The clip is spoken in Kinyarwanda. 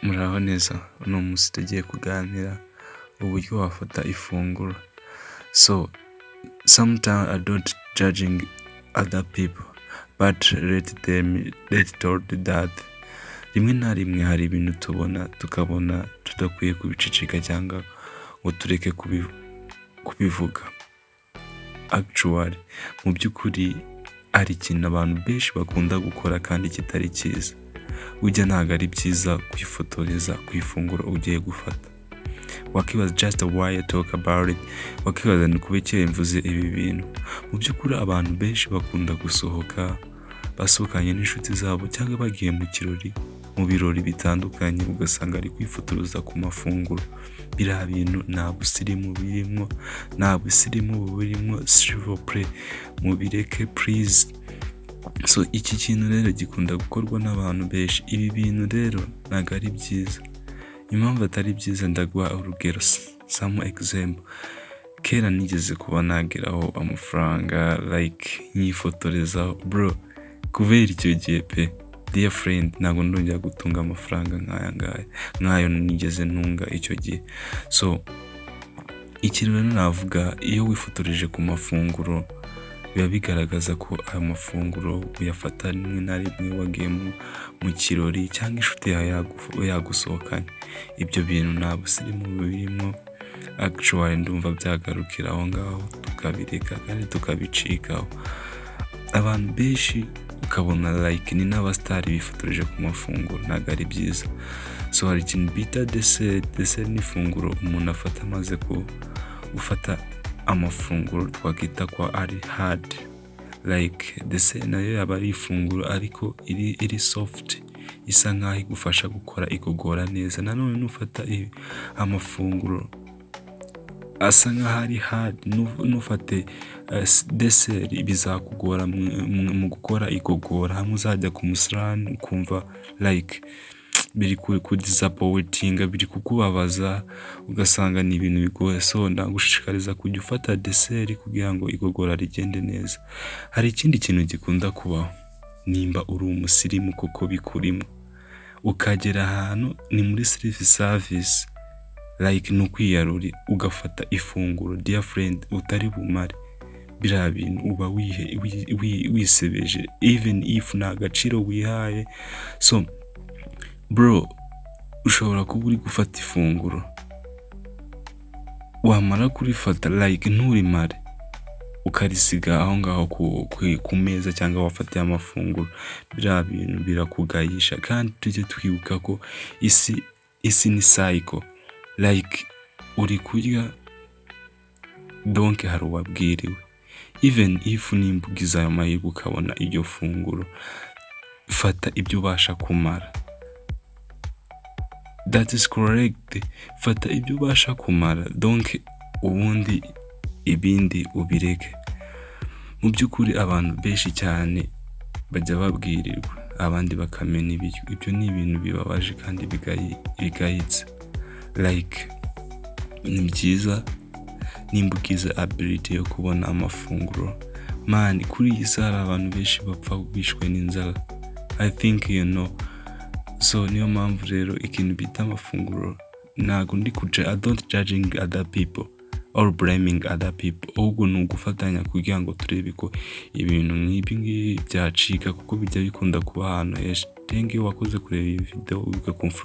Muraho neza, uno munsi tugiye kuganira uburyo wafata ifunguro. So sometimes I don't judging other people but let told that rimwe na rimwe hari ibintu tubona tukabona tudakwiye kubicicika cyangwa ngo tureke kubivuga. Actually mu byukuri ari ikintu abantu benshi bakunda gukora kandi kitari cyiza. Ujya ntago ari byiza kwifotoreza ku ifunguro ugiye gufata. Wakibaza just why I talk about it. Wakibaza ni kubekeye mvuze ibi bintu. Mu byukuri abantu benshi bakunda gusohoka basohokanye n'inshuti zabo cyangwa bagiye mu kirori, mu birori bitandukanye, ugasanga ari kwifotoreza ku mafunguro. Biriya bintu nta busirimu birimwo, nta busirimu bubirimwo, s'il vous plaît mubireke please. So iki kintu rero gikunda gukorwa n'abantu benshi. Ibi bintu rero ntago ari byiza. Impamvu atari byiza ndaguha urugero, some example. Kera nigeze kuba nageraho amafaranga like nyifotorezaho bro, kubera icyo gihe pe dear friend ntago ndongera gutunga amafaranga nk'ayo nigeze ntunga icyo gihe. So ikintu rero navuga, iyo wifotoreje ku mafunguro biba bigaragaza ko ayo mafunguro uyafata rimwe na rimwe wagiye mu kirori cyangwa inshuti yawe yagusohokanye. Ibyo bintu nta busirimu birimo. Actually ndumva byagarukira aho ngaho tukabireka kandi tukabicikaho. Abantu benshi ukabona like ni n'abastari bifotoreje ku mafunguro, ntago ari byiza. So hari ikintu bita dessert ni ifunguro umuntu afata amaze gufata amafunguro twakita ko ari hard. Like dessert nayo yaba ari ifunguro ariko iri soft, isa nkaho igufasha gukora igogora neza. Nanone nufata amafunguro asa nkaho ari hard, nufate dessert bizakugora mu gukora igogora. Hamwe uzajya ku musarani ukumva like biri kudisappointinga, biri kukubabaza, ugasanga ni ibintu bigoye. So ndagushishikariza kujya ufata dessert kugira ngo igogora rigende neza. Hari ikindi kintu gikunda kubaho, nimba uri umusirimu kuko bikurimo ukagera ahantu ni muri self service like nukwiyaruri ugafata ifunguro dear friend utari bumare. Biriya bintu uba wisebeje even if nta gaciro wihaye. So bro, ushobora kuba uri gufata ifunguro wamara kurifata like nturimare ukarisiga aho ngaho ku meza cyangwa wafatiye amafunguro. Biriya bintu birakugayisha kandi tujye twibuka ko isi ni cycle. Like uri kurya donc hari uwabwiriwe. Even if nimba ugize ayo mahirwe ukabona iryo funguro, fata ibyo ubasha kumara. That is correct. Fata ibyo ubasha kumara donc ubundi ibindi ubireke. Mu byukuri abantu benshi cyane bajya babwirirwa abandi bakamena ibiryo. Ibyo ni ibintu bibabaje kandi bigayitse. Like nibyiza nimba ugize ability yo kubona amafunguro. Man, kuri iyi sara abantu benshi bapfa bishwe n'inzara. I think you know. So niyo mpamvu rero ikintu bita amafunguro ntago ndi I don't judging other people or blaming other people. Ahubwo ni ugufatanya kugira ngo turebe ko ibintu nk'ibi byacika kuko bijya bikunda kuba ahantu henshi. Thank you wakoze kureba iyi video ugakomfort.